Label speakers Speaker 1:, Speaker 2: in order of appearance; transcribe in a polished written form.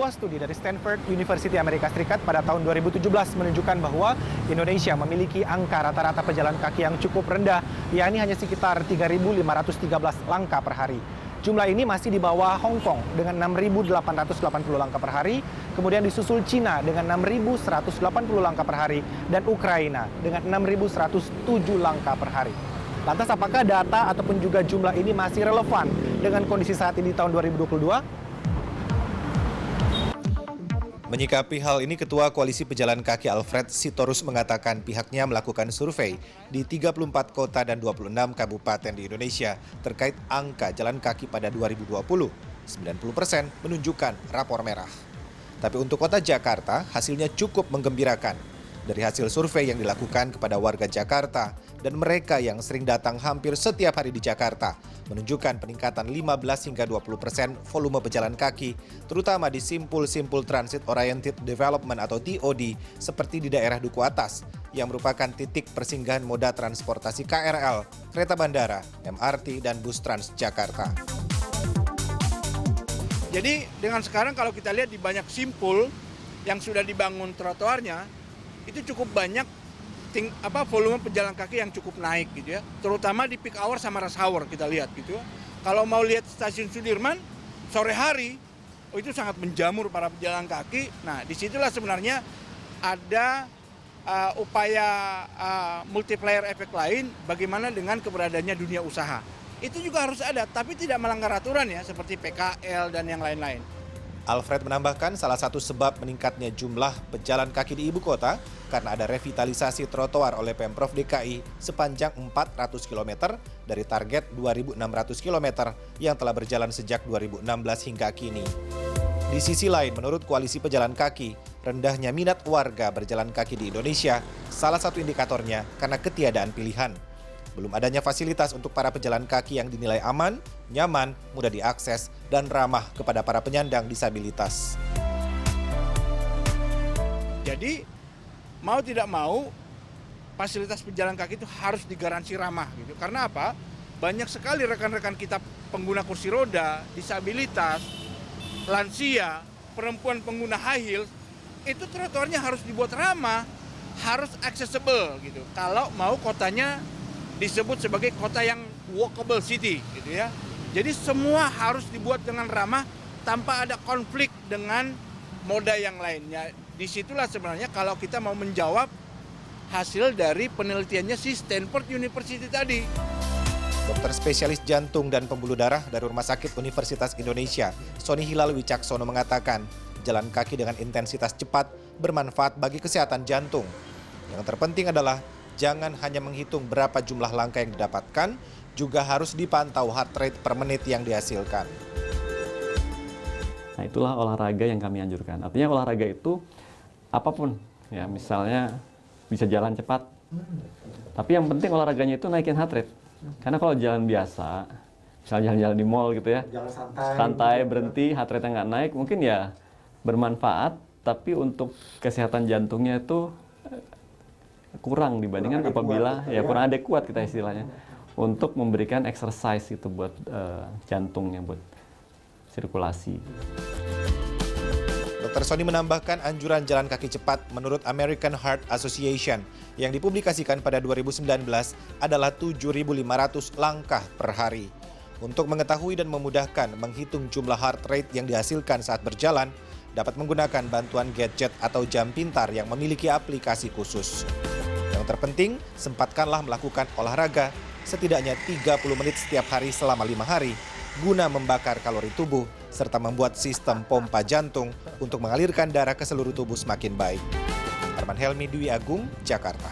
Speaker 1: Sebuah studi dari Stanford University Amerika Serikat pada tahun 2017 menunjukkan bahwa Indonesia memiliki angka rata-rata pejalan kaki yang cukup rendah, yakni hanya sekitar 3.513 langkah per hari. Jumlah ini masih di bawah Hong Kong dengan 6.880 langkah per hari, kemudian disusul Cina dengan 6.180 langkah per hari, dan Ukraina dengan 6.107 langkah per hari. Lantas apakah data ataupun juga jumlah ini masih relevan dengan kondisi saat ini tahun 2022?
Speaker 2: Menyikapi hal ini, Ketua Koalisi Pejalan Kaki Alfred Sitorus mengatakan pihaknya melakukan survei di 34 kota dan 26 kabupaten di Indonesia terkait angka jalan kaki pada 2020. 90% menunjukkan rapor merah. Tapi untuk kota Jakarta, hasilnya cukup menggembirakan. Dari hasil survei yang dilakukan kepada warga Jakarta dan mereka yang sering datang hampir setiap hari di Jakarta, menunjukkan peningkatan 15 hingga 20% volume pejalan kaki, terutama di Simpul Transit Oriented Development atau TOD, seperti di daerah Duku Atas, yang merupakan titik persinggahan moda transportasi KRL, kereta bandara, MRT, dan bus Transjakarta.
Speaker 3: Jadi dengan sekarang kalau kita lihat di banyak Simpul yang sudah dibangun trotoarnya, itu cukup banyak volume pejalan kaki yang cukup naik gitu ya, terutama di peak hour sama rush hour kita lihat gitu ya. Kalau mau lihat stasiun Sudirman sore hari, itu sangat menjamur para pejalan kaki. Nah, disitulah sebenarnya ada upaya multiplier efek lain bagaimana dengan keberadaannya dunia usaha. Itu juga harus ada, tapi tidak melanggar aturan ya, seperti PKL dan yang lain-lain.
Speaker 2: Alfred menambahkan salah satu sebab meningkatnya jumlah pejalan kaki di ibu kota karena ada revitalisasi trotoar oleh Pemprov DKI sepanjang 400 km dari target 2.600 km yang telah berjalan sejak 2016 hingga kini. Di sisi lain, menurut Koalisi Pejalan Kaki, rendahnya minat warga berjalan kaki di Indonesia salah satu indikatornya karena ketiadaan pilihan. Belum adanya fasilitas untuk para pejalan kaki yang dinilai aman, nyaman, mudah diakses, dan ramah kepada para penyandang disabilitas.
Speaker 3: Jadi, mau tidak mau, fasilitas pejalan kaki itu harus digaransi ramah gitu. Karena apa? Banyak sekali rekan-rekan kita pengguna kursi roda, disabilitas, lansia, perempuan pengguna high heels, itu trotoarnya harus dibuat ramah, harus accessible gitu. Kalau mau kotanya disebut sebagai kota yang walkable city gitu ya. Jadi semua harus dibuat dengan ramah tanpa ada konflik dengan moda yang lainnya. Disitulah sebenarnya kalau kita mau menjawab hasil dari penelitiannya si Stanford University tadi.
Speaker 2: Dokter spesialis jantung dan pembuluh darah dari Rumah Sakit Universitas Indonesia, Sony Hilal Wicaksono mengatakan, jalan kaki dengan intensitas cepat bermanfaat bagi kesehatan jantung. Yang terpenting adalah jangan hanya menghitung berapa jumlah langkah yang didapatkan, juga harus dipantau heart rate per menit yang dihasilkan.
Speaker 4: Nah, itulah olahraga yang kami anjurkan. Artinya olahraga itu apapun, ya misalnya bisa jalan cepat. Tapi yang penting olahraganya itu naikin heart rate. Karena kalau jalan biasa, misalnya jalan-jalan di mall gitu ya, santai berhenti, heart rate-nya nggak naik, mungkin ya bermanfaat, tapi untuk kesehatan jantungnya itu kurang dibandingkan apabila ya kurang adekuat kita istilahnya untuk memberikan exercise itu buat jantungnya, buat sirkulasi.
Speaker 2: Dr. Sony menambahkan anjuran jalan kaki cepat menurut American Heart Association yang dipublikasikan pada 2019 adalah 7.500 langkah per hari. Untuk mengetahui dan memudahkan menghitung jumlah heart rate yang dihasilkan saat berjalan, dapat menggunakan bantuan gadget atau jam pintar yang memiliki aplikasi khusus. Yang terpenting, sempatkanlah melakukan olahraga setidaknya 30 menit setiap hari selama 5 hari guna membakar kalori tubuh serta membuat sistem pompa jantung untuk mengalirkan darah ke seluruh tubuh semakin baik. Arman Helmi, Dwi Agung, Jakarta.